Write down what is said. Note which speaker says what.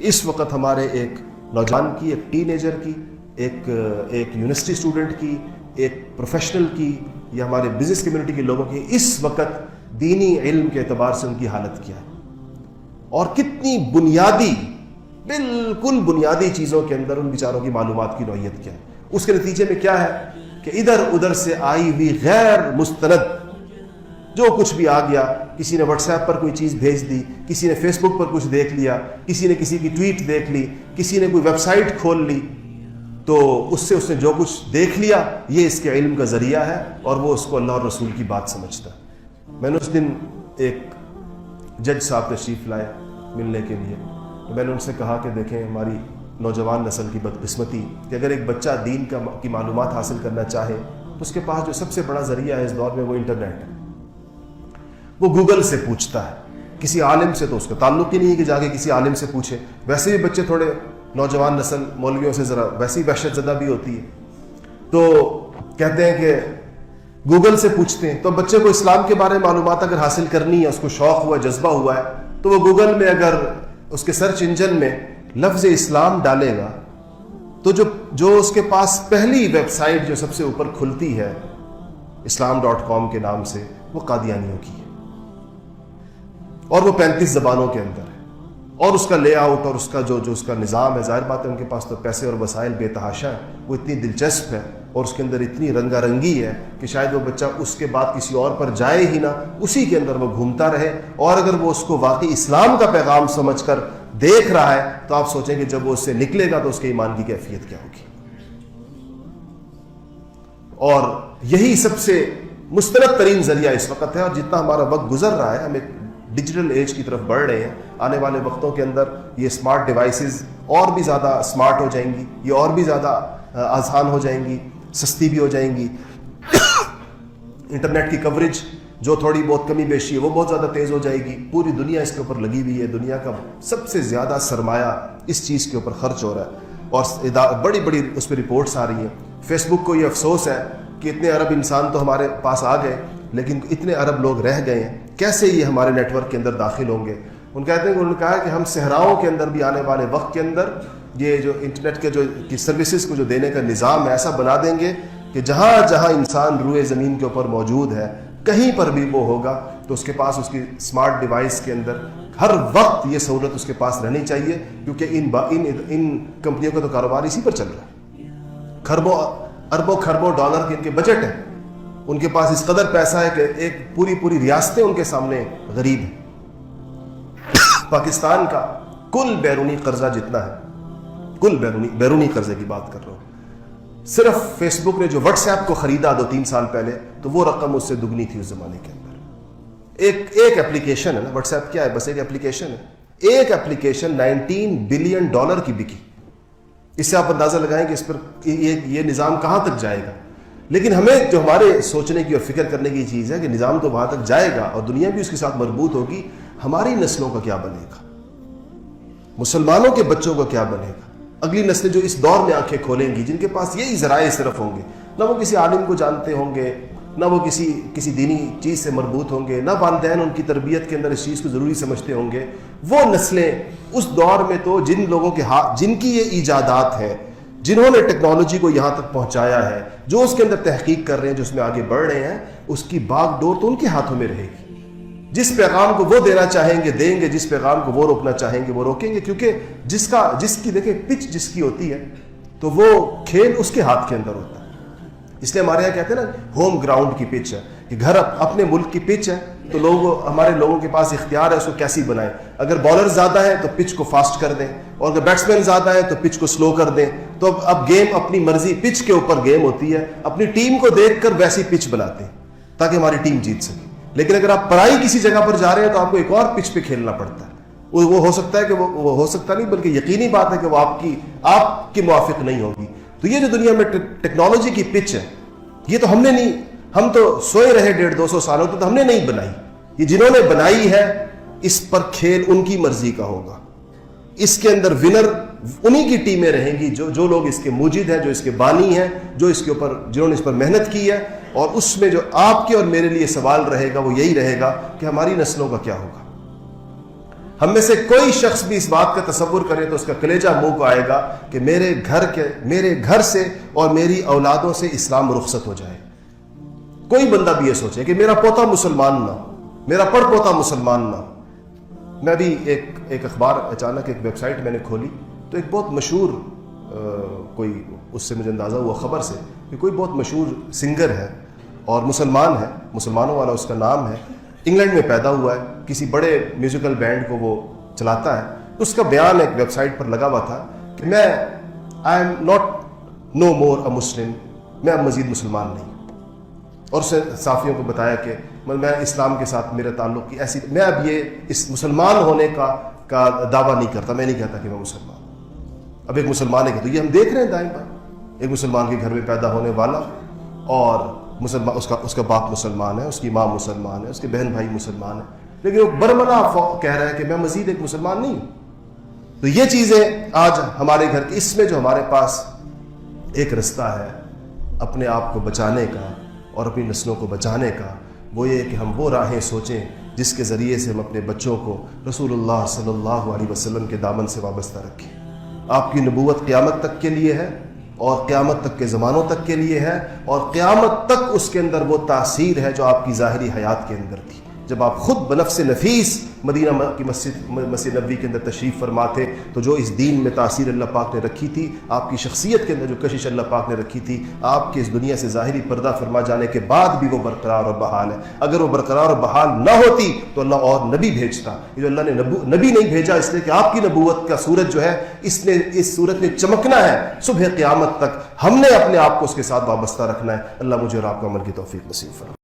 Speaker 1: کہ اس وقت ہمارے ایک نوجوان کی، ایک ٹین ایجر کی، ایک یونیورسٹی اسٹوڈنٹ کی، ایک پروفیشنل کی، یا ہمارے بزنس کمیونٹی کے لوگوں کی اس وقت دینی علم کے اعتبار سے ان کی حالت کیا ہے، اور کتنی بنیادی، بالکل بنیادی چیزوں کے اندر ان بیچاروں کی معلومات کی نوعیت کیا ہے۔ اس کے نتیجے میں کیا ہے کہ ادھر ادھر سے آئی ہوئی غیر مستند جو کچھ بھی آ گیا، کسی نے واٹس ایپ پر کوئی چیز بھیج دی، کسی نے فیس بک پر کچھ دیکھ لیا، کسی نے کسی کی ٹویٹ دیکھ لی، کسی نے کوئی ویب سائٹ کھول لی، تو اس نے جو کچھ دیکھ لیا یہ اس کے علم کا ذریعہ ہے، اور وہ اس کو اللہ اور رسول کی بات سمجھتا ہے۔ میں نے اس دن ایک جج صاحب تشریف لائے ملنے کے لیے، تو میں نے ان سے کہا کہ دیکھیں ہماری نوجوان نسل کی بدقسمتی کہ اگر ایک بچہ دین کی معلومات حاصل کرنا چاہے تو اس کے پاس جو سب سے بڑا ذریعہ ہے اس دور میں وہ انٹرنیٹ ہے۔ وہ گوگل سے پوچھتا ہے، کسی عالم سے تو اس کا تعلق ہی نہیں ہے کہ جا کے کسی عالم سے پوچھے۔ ویسے بھی بچے تھوڑے، نوجوان نسل مولویوں سے ذرا ویسے ہی وحشت زدہ بھی ہوتی ہے، تو کہتے ہیں کہ گوگل سے پوچھتے ہیں۔ تو بچے کو اسلام کے بارے میں معلومات اگر حاصل کرنی ہے، اس کو شوق ہوا، جذبہ ہوا ہے، تو وہ گوگل میں اگر اس کے سرچ انجن میں لفظ اسلام ڈالے گا تو جو اس کے پاس پہلی ویب سائٹ جو سب سے اوپر کھلتی ہے islam.com کے نام سے، وہ قادیانیوں کی ہے، اور وہ 35 زبانوں کے اندر ہے، اور اس کا لے آؤٹ اور اس کا جو اس کا نظام ہے، ظاہر بات ہے ان کے پاس تو پیسے اور وسائل بے تحاشا ہیں، وہ اتنی دلچسپ ہے اور اس کے اندر اتنی رنگا رنگی ہے کہ شاید وہ بچہ اس کے بعد کسی اور پر جائے ہی نہ، اسی کے اندر وہ گھومتا رہے۔ اور اگر وہ اس کو واقعی اسلام کا پیغام سمجھ کر دیکھ رہا ہے تو آپ سوچیں کہ جب وہ اس سے نکلے گا تو اس کے ایمان کی کیفیت کیا ہوگی۔ اور یہی سب سے مستند ترین ذریعہ اس وقت ہے، اور جتنا ہمارا وقت گزر رہا ہے، ہم ایک ڈیجیٹل ایج کی طرف بڑھ رہے ہیں، آنے والے وقتوں کے اندر یہ اسمارٹ ڈیوائسز اور بھی زیادہ اسمارٹ ہو جائیں گی، یہ اور بھی زیادہ آسان ہو جائیں گی، سستی بھی ہو جائیں گی۔ انٹرنیٹ کی کوریج جو تھوڑی بہت کمی بیشی ہے وہ بہت زیادہ تیز ہو جائے گی، پوری دنیا اس کے اوپر لگی ہوئی ہے، دنیا کا سب سے زیادہ سرمایہ اس چیز کے اوپر خرچ ہو رہا ہے، اور بڑی بڑی اس پہ رپورٹس آ رہی ہیں۔ فیس بک کو یہ افسوس ہے کہ اتنے ارب انسان تو ہمارے پاس آ گئے، لیکن اتنے ارب لوگ رہ گئے ہیں، کیسے یہ ہمارے نیٹ ورک کے اندر داخل ہوں گے؟ ان کہتے ہیں کہ انہوں نے کہا کہ ہم صحراؤں کے اندر بھی آنے والے وقت کے اندر یہ جو انٹرنیٹ کے کی سروسز کو جو دینے کا نظام ہے ایسا بنا دیں گے کہ جہاں جہاں انسان روئے زمین کے اوپر موجود ہے، کہیں پر بھی وہ ہوگا تو اس کے پاس اس کی اسمارٹ ڈیوائس کے اندر ہر وقت یہ سہولت اس کے پاس رہنی چاہیے، کیونکہ ان کمپنیوں کا تو کاروبار اسی پر چل رہا ہے۔ اربوں خربوں ڈالر کے ان کے بجٹ ہیں، ان کے پاس اس قدر پیسہ ہے کہ ایک پوری ریاستیں ان کے سامنے غریب ہیں۔ پاکستان کا کل بیرونی قرضہ جتنا ہے، کل بیرونی قرضے کی بات کر رہا ہوں، صرف فیس بک نے جو واٹس ایپ کو خریدا 2-3 سال پہلے تو وہ رقم اس سے دگنی تھی اس زمانے کے اندر۔ ایک اپلیکیشن ہے نا، واٹس ایپ کیا ہے؟ بس ایک اپلیکیشن ہے، ایک اپلیکیشن $19 بلین کی بکی۔ اس سے آپ اندازہ لگائیں کہ اس پر یہ نظام کہاں تک جائے گا۔ لیکن ہمیں جو ہمارے سوچنے کی اور فکر کرنے کی چیز ہے کہ نظام تو وہاں تک جائے گا اور دنیا بھی اس کے ساتھ مربوط ہوگی، ہماری نسلوں کا کیا بنے گا؟ مسلمانوں کے بچوں کا کیا بنے گا؟ اگلی نسلیں جو اس دور میں آنکھیں کھولیں گی، جن کے پاس یہی ذرائع صرف ہوں گے، نہ وہ کسی عالم کو جانتے ہوں گے، نہ وہ کسی دینی چیز سے مربوط ہوں گے، نہ والدین ان کی تربیت کے اندر اس چیز کو ضروری سمجھتے ہوں گے، وہ نسلیں اس دور میں تو جن لوگوں کے ہاتھ، جن کی یہ ایجادات ہیں، جنہوں نے ٹیکنالوجی کو یہاں تک پہنچایا ہے، جو اس کے اندر تحقیق کر رہے ہیں، جو اس میں آگے بڑھ رہے ہیں، اس کی باغ ڈور تو ان کے ہاتھوں میں رہے گی۔ جس پیغام کو وہ دینا چاہیں گے دیں گے، جس پیغام کو وہ روکنا چاہیں گے وہ روکیں گے، کیونکہ جس کی دیکھیں پچ جس کی ہوتی ہے تو وہ کھیل اس کے ہاتھ کے اندر ہوتا ہے۔ اس لیے ہمارے یہاں کہتے ہیں نا ہوم گراؤنڈ کی پچ ہے، کہ گھر اپنے ملک کی پچ ہے تو ہمارے لوگوں کے پاس اختیار ہے اس کو کیسی بنائیں۔ اگر بالر زیادہ ہے تو پچ کو فاسٹ کر دیں، اور اگر بیٹسمین زیادہ ہے تو پچ کو سلو کر دیں۔ تو اب گیم اپنی مرضی، پچ کے اوپر گیم ہوتی ہے، اپنی ٹیم کو دیکھ کر ویسی پچ بناتے ہیں تاکہ ہماری ٹیم جیت سکے۔ لیکن اگر آپ پرائی کسی جگہ پر جا رہے ہیں تو آپ کو ایک اور پچ پہ کھیلنا پڑتا ہے۔ وہ ہو سکتا ہے کہ وہ ہو سکتا نہیں بلکہ یقینی بات ہے کہ وہ آپ کی موافق نہیں ہوگی۔ تو یہ جو دنیا میں ٹیکنالوجی کی پچ ہے، یہ تو ہم تو سوئے رہے 150-200 سالوں تو ہم نے نہیں بنائی، یہ جنہوں نے بنائی ہے اس پر کھیل ان کی مرضی کا ہوگا۔ اس کے اندر ونر انہی کی ٹیمیں رہیں گی جو لوگ اس کے موجد ہیں، جو اس کے بانی ہیں، جو اس کے اوپر جنہوں نے اس پر محنت کی ہے۔ اور اس میں جو آپ کے اور میرے لیے سوال رہے گا وہ یہی رہے گا کہ ہماری نسلوں کا کیا ہوگا، ہم میں سے کوئی شخص بھی اس بات کا تصور کرے تو اس کا کلیجہ منہ کو آئے گا کہ میرے گھر سے اور میری اولادوں سے اسلام رخصت ہو جائے. کوئی بندہ بھی یہ سوچے کہ میرا پوتا مسلمان نہ ہو, میرا پڑ پوتا مسلمان نہ ہو. میں بھی ایک اخبار اچانک ایک ویب سائٹ میں نے کھولی تو ایک بہت مشہور کوئی, اس سے مجھے اندازہ ہوا خبر سے کہ کوئی بہت مشہور سنگر ہے اور مسلمان ہے, مسلمانوں والا اس کا نام ہے, انگلینڈ میں پیدا ہوا ہے, کسی بڑے میوزیکل بینڈ کو وہ چلاتا ہے. اس کا بیان ایک ویب سائٹ پر لگا ہوا تھا کہ میں آئی ایم ناٹ نو مور اے مسلم, میں اب مزید مسلمان نہیں. اور اس نے صحافیوں کو بتایا کہ میں اسلام کے ساتھ میرے تعلق کی ایسی, میں اب یہ اس مسلمان ہونے کا دعویٰ نہیں کرتا, میں نہیں کہتا کہ میں مسلمان. اب ایک مسلمان ہے کہ تو یہ ہم دیکھ رہے ہیں دائیں بائیں, ایک مسلمان کے گھر میں پیدا ہونے والا اور مسلمان, اس کا باپ مسلمان ہے, اس کی ماں مسلمان ہے, اس کے بہن بھائی مسلمان ہیں, لیکن وہ برملا کہہ رہا ہے کہ میں مزید ایک مسلمان نہیں ہوں. تو یہ چیزیں آج ہمارے گھر کے, اس میں جو ہمارے پاس ایک رستہ ہے اپنے آپ کو بچانے کا اور اپنی نسلوں کو بچانے کا, وہ یہ کہ ہم وہ راہیں سوچیں جس کے ذریعے سے ہم اپنے بچوں کو رسول اللہ صلی اللہ علیہ وسلم کے دامن سے وابستہ رکھیں. آپ کی نبوت قیامت تک کے لیے ہے اور قیامت تک کے زمانوں تک کے لیے ہے, اور قیامت تک اس کے اندر وہ تاثیر ہے جو آپ کی ظاہری حیات کے اندر تھی. جب آپ خود بنفس نفیس مدینہ کی مسجد نبوی کے اندر تشریف فرما تھے تو جو اس دین میں تاثیر اللہ پاک نے رکھی تھی, آپ کی شخصیت کے اندر جو کشش اللہ پاک نے رکھی تھی, آپ کے اس دنیا سے ظاہری پردہ فرما جانے کے بعد بھی وہ برقرار اور بحال ہے. اگر وہ برقرار اور بحال نہ ہوتی تو اللہ اور نبی بھیجتا. یہ جو اللہ نے نبی نہیں بھیجا اس لیے کہ آپ کی نبوت کا سورج جو ہے اس سورج نے چمکنا ہے صبح قیامت تک, ہم نے اپنے آپ کو اس کے ساتھ وابستہ رکھنا ہے. اللہ مجھے اور آپ کو عمل کی توفیق نصیب فرمائے.